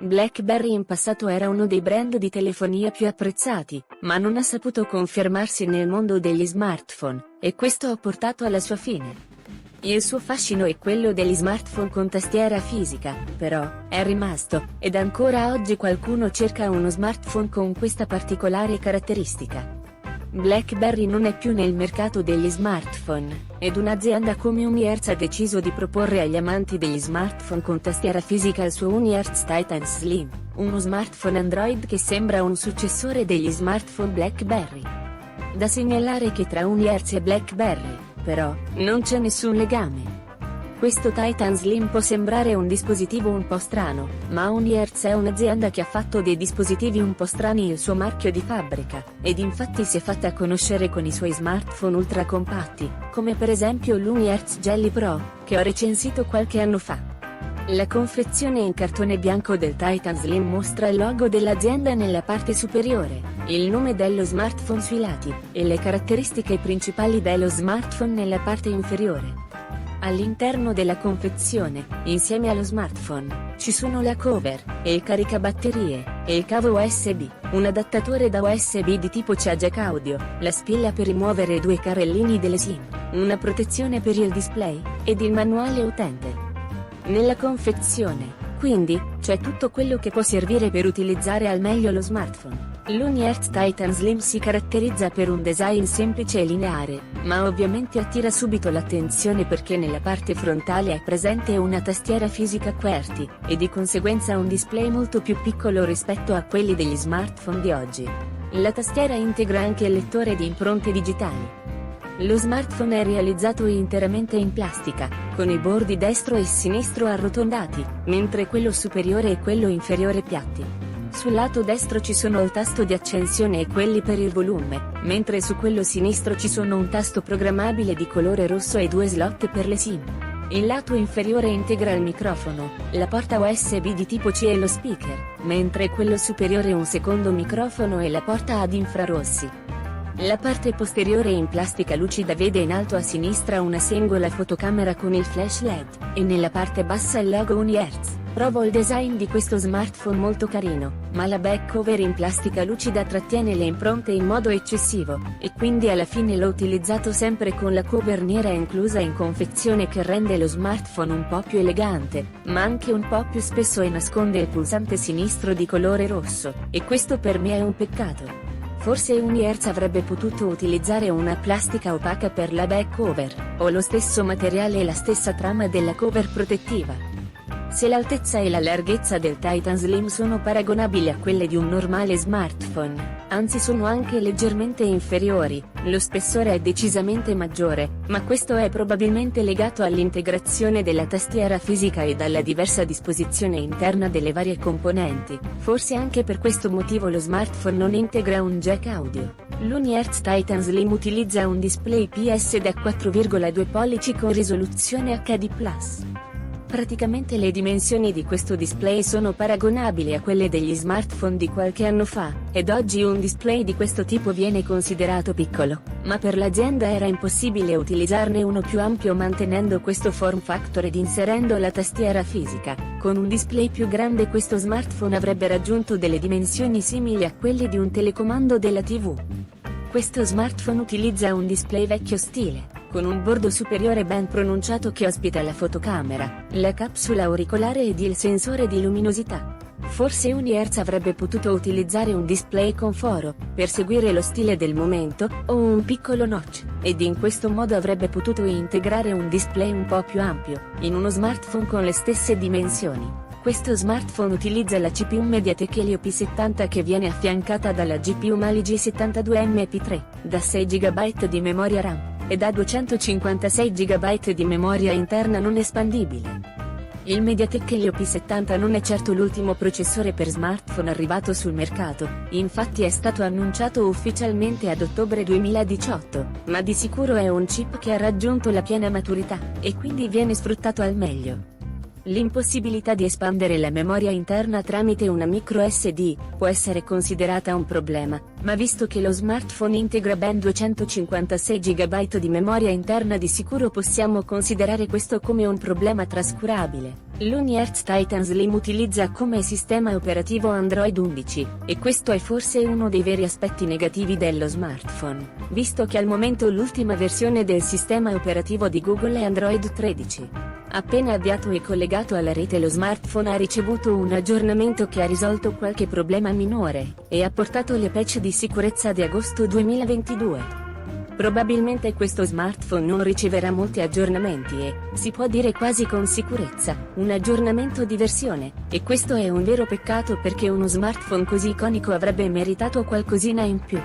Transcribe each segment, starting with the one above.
BlackBerry in passato era uno dei brand di telefonia più apprezzati, ma non ha saputo confermarsi nel mondo degli smartphone, e questo ha portato alla sua fine. Il suo fascino è quello degli smartphone con tastiera fisica, però, è rimasto, ed ancora oggi qualcuno cerca uno smartphone con questa particolare caratteristica. BlackBerry non è più nel mercato degli smartphone, ed un'azienda come UniHertz ha deciso di proporre agli amanti degli smartphone con tastiera fisica il suo UniHertz Titan Slim, uno smartphone Android che sembra un successore degli smartphone BlackBerry. Da segnalare che tra UniHertz e BlackBerry, però, non c'è nessun legame. Questo Titan Slim può sembrare un dispositivo un po' strano, ma UniHertz è un'azienda che ha fatto dei dispositivi un po' strani il suo marchio di fabbrica, ed infatti si è fatta conoscere con i suoi smartphone ultra compatti, come per esempio l'UniHertz Jelly Pro, che ho recensito qualche anno fa. La confezione in cartone bianco del Titan Slim mostra il logo dell'azienda nella parte superiore, il nome dello smartphone sui lati, e le caratteristiche principali dello smartphone nella parte inferiore. All'interno della confezione, insieme allo smartphone, ci sono la cover, e il caricabatterie, e il cavo USB, un adattatore da USB di tipo jack audio, la spilla per rimuovere 2 carrellini delle SIM, una protezione per il display, ed il manuale utente. Nella confezione, quindi, c'è tutto quello che può servire per utilizzare al meglio lo smartphone. L'UniHertz Titan Slim si caratterizza per un design semplice e lineare, ma ovviamente attira subito l'attenzione perché nella parte frontale è presente una tastiera fisica QWERTY, e di conseguenza un display molto più piccolo rispetto a quelli degli smartphone di oggi. La tastiera integra anche il lettore di impronte digitali. Lo smartphone è realizzato interamente in plastica, con i bordi destro e sinistro arrotondati, mentre quello superiore e quello inferiore piatti. Sul lato destro ci sono il tasto di accensione e quelli per il volume, mentre su quello sinistro ci sono un tasto programmabile di colore rosso e 2 slot per le SIM. Il lato inferiore integra il microfono, la porta USB di tipo C e lo speaker, mentre quello superiore un secondo microfono e la porta ad infrarossi. La parte posteriore in plastica lucida vede in alto a sinistra una singola fotocamera con il flash LED, e nella parte bassa il logo UniHertz. Trovo il design di questo smartphone molto carino, ma la back cover in plastica lucida trattiene le impronte in modo eccessivo, e quindi alla fine l'ho utilizzato sempre con la cover nera inclusa in confezione che rende lo smartphone un po' più elegante, ma anche un po' più spesso e nasconde il pulsante sinistro di colore rosso, e questo per me è un peccato. Forse UniHertz avrebbe potuto utilizzare una plastica opaca per la back cover, o lo stesso materiale e la stessa trama della cover protettiva. Se l'altezza e la larghezza del Titan Slim sono paragonabili a quelle di un normale smartphone, anzi sono anche leggermente inferiori, lo spessore è decisamente maggiore, ma questo è probabilmente legato all'integrazione della tastiera fisica e alla diversa disposizione interna delle varie componenti. Forse anche per questo motivo lo smartphone non integra un jack audio. L'UniHertz Titan Slim utilizza un display IPS da 4,2 pollici con risoluzione HD+. Praticamente le dimensioni di questo display sono paragonabili a quelle degli smartphone di qualche anno fa, ed oggi un display di questo tipo viene considerato piccolo, ma per l'azienda era impossibile utilizzarne uno più ampio mantenendo questo form factor ed inserendo la tastiera fisica. Con un display più grande questo smartphone avrebbe raggiunto delle dimensioni simili a quelle di un telecomando della TV. Questo smartphone utilizza un display vecchio stile, con un bordo superiore ben pronunciato che ospita la fotocamera, la capsula auricolare ed il sensore di luminosità. Forse UniHertz avrebbe potuto utilizzare un display con foro, per seguire lo stile del momento, o un piccolo notch, ed in questo modo avrebbe potuto integrare un display un po' più ampio, in uno smartphone con le stesse dimensioni. Questo smartphone utilizza la CPU MediaTek Helio P70 che viene affiancata dalla GPU Mali G72MP3, da 6 GB di memoria RAM, e da 256 GB di memoria interna non espandibile. Il MediaTek Helio P70 non è certo l'ultimo processore per smartphone arrivato sul mercato, infatti è stato annunciato ufficialmente ad ottobre 2018, ma di sicuro è un chip che ha raggiunto la piena maturità, e quindi viene sfruttato al meglio. L'impossibilità di espandere la memoria interna tramite una micro SD può essere considerata un problema, ma visto che lo smartphone integra ben 256 GB di memoria interna di sicuro possiamo considerare questo come un problema trascurabile. L'Unihertz Titan Slim utilizza come sistema operativo Android 11, e questo è forse uno dei veri aspetti negativi dello smartphone, visto che al momento l'ultima versione del sistema operativo di Google è Android 13. Appena avviato e collegato alla rete lo smartphone ha ricevuto un aggiornamento che ha risolto qualche problema minore, e ha portato le patch di sicurezza di agosto 2022. Probabilmente questo smartphone non riceverà molti aggiornamenti e, si può dire quasi con sicurezza, un aggiornamento di versione, e questo è un vero peccato perché uno smartphone così iconico avrebbe meritato qualcosina in più.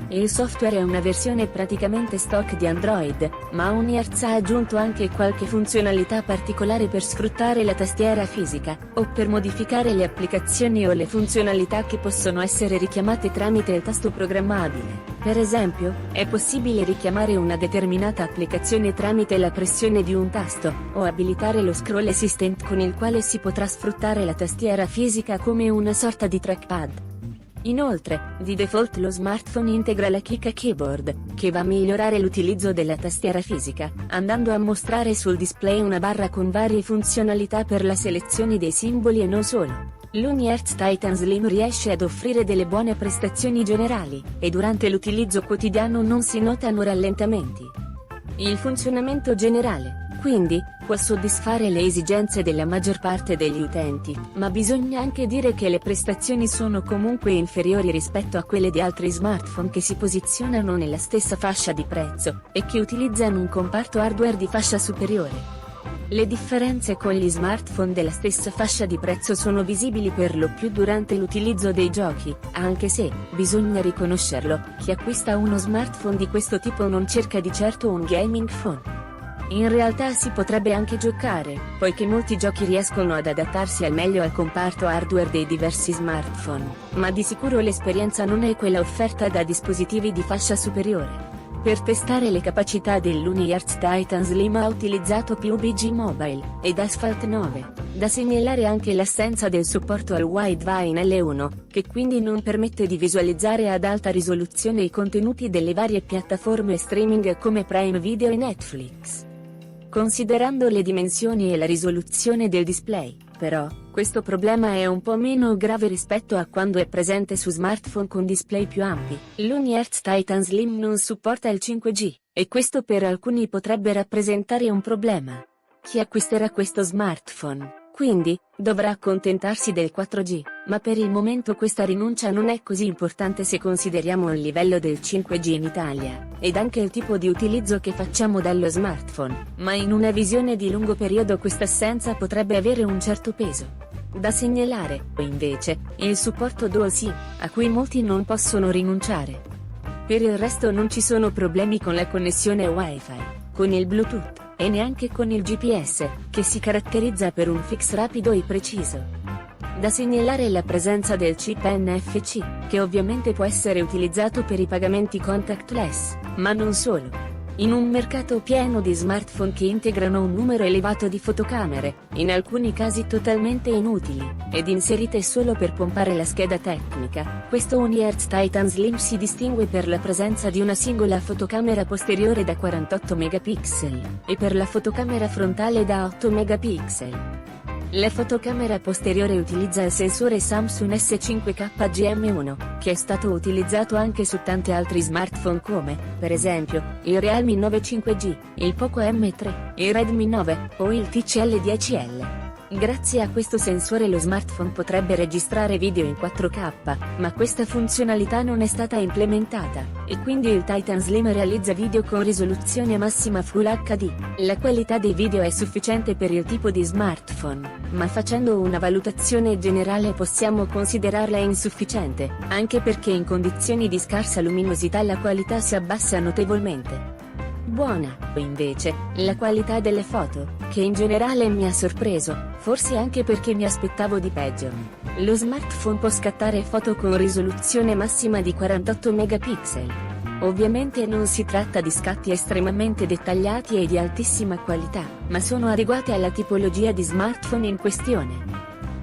Il software è una versione praticamente stock di Android, ma Unihertz ha aggiunto anche qualche funzionalità particolare per sfruttare la tastiera fisica, o per modificare le applicazioni o le funzionalità che possono essere richiamate tramite il tasto programmabile. Per esempio, è possibile richiamare una determinata applicazione tramite la pressione di un tasto, o abilitare lo scroll assistant con il quale si potrà sfruttare la tastiera fisica come una sorta di trackpad. Inoltre, di default lo smartphone integra la Kika Keyboard, che va a migliorare l'utilizzo della tastiera fisica, andando a mostrare sul display una barra con varie funzionalità per la selezione dei simboli e non solo. L'Unihertz Titan Slim riesce ad offrire delle buone prestazioni generali, e durante l'utilizzo quotidiano non si notano rallentamenti. Il funzionamento generale, quindi, può soddisfare le esigenze della maggior parte degli utenti, ma bisogna anche dire che le prestazioni sono comunque inferiori rispetto a quelle di altri smartphone che si posizionano nella stessa fascia di prezzo, e che utilizzano un comparto hardware di fascia superiore. Le differenze con gli smartphone della stessa fascia di prezzo sono visibili per lo più durante l'utilizzo dei giochi, anche se, bisogna riconoscerlo, chi acquista uno smartphone di questo tipo non cerca di certo un gaming phone. In realtà si potrebbe anche giocare, poiché molti giochi riescono ad adattarsi al meglio al comparto hardware dei diversi smartphone, ma di sicuro l'esperienza non è quella offerta da dispositivi di fascia superiore. Per testare le capacità dell'Unihertz Titan Slim ha utilizzato PUBG Mobile ed Asphalt 9. Da segnalare anche l'assenza del supporto al Widevine L1, che quindi non permette di visualizzare ad alta risoluzione i contenuti delle varie piattaforme streaming come Prime Video e Netflix. Considerando le dimensioni e la risoluzione del display, però, questo problema è un po' meno grave rispetto a quando è presente su smartphone con display più ampi. L'Unihertz Titan Slim non supporta il 5G, e questo per alcuni potrebbe rappresentare un problema. Chi acquisterà questo smartphone, quindi, dovrà accontentarsi del 4G, ma per il momento questa rinuncia non è così importante se consideriamo il livello del 5G in Italia, ed anche il tipo di utilizzo che facciamo dello smartphone, ma in una visione di lungo periodo questa assenza potrebbe avere un certo peso. Da segnalare, invece, il supporto Dual SIM, a cui molti non possono rinunciare. Per il resto non ci sono problemi con la connessione Wi-Fi, con il Bluetooth, e neanche con il GPS, che si caratterizza per un fix rapido e preciso. Da segnalare la presenza del chip NFC, che ovviamente può essere utilizzato per i pagamenti contactless, ma non solo. In un mercato pieno di smartphone che integrano un numero elevato di fotocamere, in alcuni casi totalmente inutili, ed inserite solo per pompare la scheda tecnica, questo Unihertz Titan Slim si distingue per la presenza di una singola fotocamera posteriore da 48 megapixel, e per la fotocamera frontale da 8 megapixel. La fotocamera posteriore utilizza il sensore Samsung S5K GM1, che è stato utilizzato anche su tanti altri smartphone come, per esempio, il Realme 9 5G, il Poco M3, il Redmi 9, o il TCL 10L. Grazie a questo sensore lo smartphone potrebbe registrare video in 4K, ma questa funzionalità non è stata implementata, e quindi il Titan Slim realizza video con risoluzione massima Full HD. La qualità dei video è sufficiente per il tipo di smartphone, ma facendo una valutazione generale possiamo considerarla insufficiente, anche perché in condizioni di scarsa luminosità la qualità si abbassa notevolmente. Buona, invece, la qualità delle foto, che in generale mi ha sorpreso, forse anche perché mi aspettavo di peggio. Lo smartphone può scattare foto con risoluzione massima di 48 megapixel. Ovviamente non si tratta di scatti estremamente dettagliati e di altissima qualità, ma sono adeguati alla tipologia di smartphone in questione.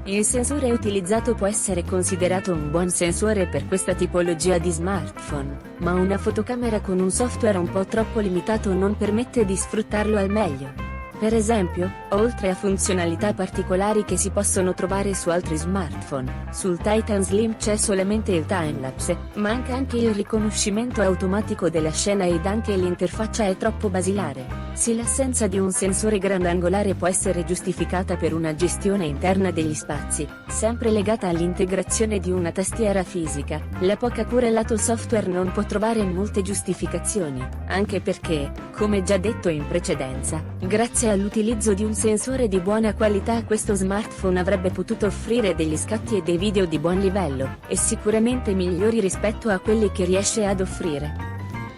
Il sensore utilizzato può essere considerato un buon sensore per questa tipologia di smartphone, ma una fotocamera con un software un po' troppo limitato non permette di sfruttarlo al meglio. Per esempio, oltre a funzionalità particolari che si possono trovare su altri smartphone, sul Titan Slim c'è solamente il timelapse, manca anche il riconoscimento automatico della scena ed anche l'interfaccia è troppo basilare. Sì, l'assenza di un sensore grandangolare può essere giustificata per una gestione interna degli spazi, sempre legata all'integrazione di una tastiera fisica. La poca cura lato software non può trovare molte giustificazioni, anche perché, come già detto in precedenza, grazie all'utilizzo di un sensore di buona qualità questo smartphone avrebbe potuto offrire degli scatti e dei video di buon livello, e sicuramente migliori rispetto a quelli che riesce ad offrire.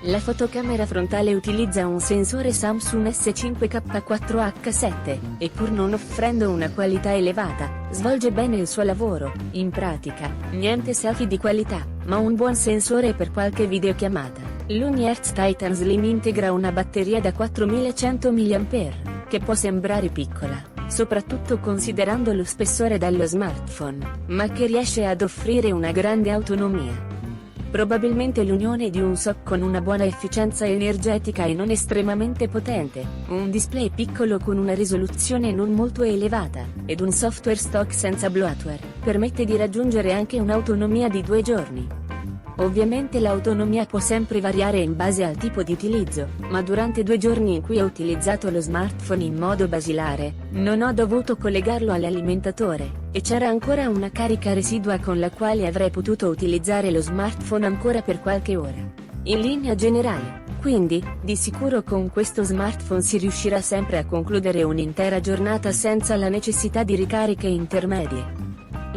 La frontale utilizza un sensore Samsung S5K4H7, e pur non offrendo una qualità elevata, svolge bene il suo lavoro. In pratica, niente selfie di qualità, ma un buon sensore per qualche videochiamata. L'Unihertz Titan Slim integra una batteria da 4100 mAh, che può sembrare piccola, soprattutto considerando lo spessore dello smartphone, ma che riesce ad offrire una grande autonomia. Probabilmente l'unione di un SoC con una buona efficienza energetica e non estremamente potente, un display piccolo con una risoluzione non molto elevata, ed un software stock senza bloatware, permette di raggiungere anche un'autonomia di 2 giorni. Ovviamente l'autonomia può sempre variare in base al tipo di utilizzo, ma durante 2 giorni in cui ho utilizzato lo smartphone in modo basilare, non ho dovuto collegarlo all'alimentatore, e c'era ancora una carica residua con la quale avrei potuto utilizzare lo smartphone ancora per qualche ora. In linea generale, quindi, di sicuro con questo smartphone si riuscirà sempre a concludere un'intera giornata senza la necessità di ricariche intermedie.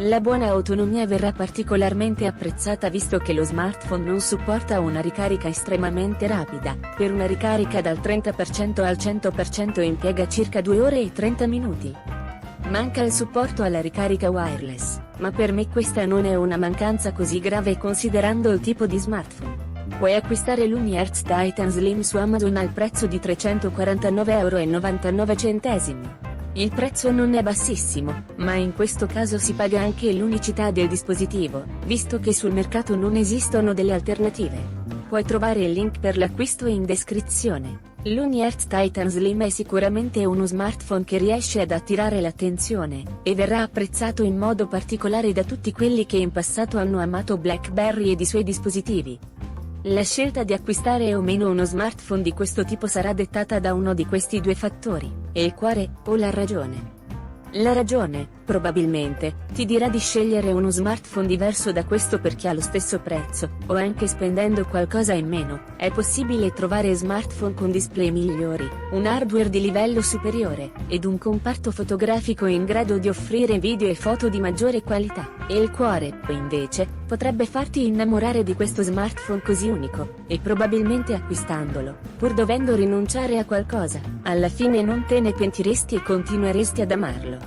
La buona autonomia verrà particolarmente apprezzata visto che lo smartphone non supporta una ricarica estremamente rapida. Per una ricarica dal 30% al 100% impiega circa 2 ore e 30 minuti. Manca il supporto alla ricarica wireless, ma per me questa non è una mancanza così grave considerando il tipo di smartphone. Puoi acquistare l'Unihertz Titan Slim su Amazon al prezzo di 349,99 €. Il prezzo non è bassissimo, ma in questo caso si paga anche l'unicità del dispositivo, visto che sul mercato non esistono delle alternative. Puoi trovare il link per l'acquisto in descrizione. L'Unihertz Titan Slim è sicuramente uno smartphone che riesce ad attirare l'attenzione, e verrà apprezzato in modo particolare da tutti quelli che in passato hanno amato BlackBerry ed i suoi dispositivi. La scelta di acquistare o meno uno smartphone di questo tipo sarà dettata da uno di questi 2 fattori, il cuore, o la ragione. La ragione, probabilmente, ti dirà di scegliere uno smartphone diverso da questo perché allo stesso prezzo, o anche spendendo qualcosa in meno, è possibile trovare smartphone con display migliori, un hardware di livello superiore, ed un comparto fotografico in grado di offrire video e foto di maggiore qualità. E il cuore, invece, potrebbe farti innamorare di questo smartphone così unico, e probabilmente acquistandolo, pur dovendo rinunciare a qualcosa, alla fine non te ne pentiresti e continueresti ad amarlo.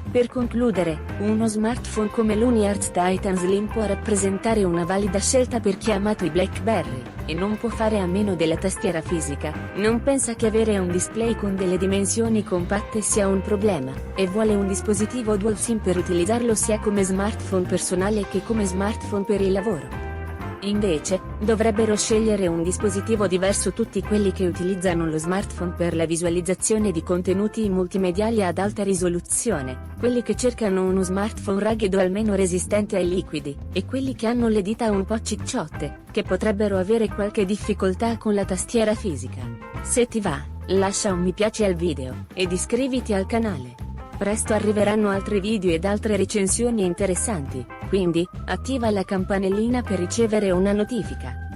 Per concludere, uno smartphone come l'Unihertz Titan Slim può rappresentare una valida scelta per chi ha amato i BlackBerry, e non può fare a meno della tastiera fisica, non pensa che avere un display con delle dimensioni compatte sia un problema, e vuole un dispositivo dual SIM per utilizzarlo sia come smartphone personale che come smartphone per il lavoro. Invece, dovrebbero scegliere un dispositivo diverso tutti quelli che utilizzano lo smartphone per la visualizzazione di contenuti multimediali ad alta risoluzione, quelli che cercano uno smartphone rugged o almeno resistente ai liquidi, e quelli che hanno le dita un po' cicciotte, che potrebbero avere qualche difficoltà con la tastiera fisica. Se ti va, lascia un mi piace al video, ed iscriviti al canale. Presto arriveranno altri video ed altre recensioni interessanti, quindi, attiva la campanellina per ricevere una notifica.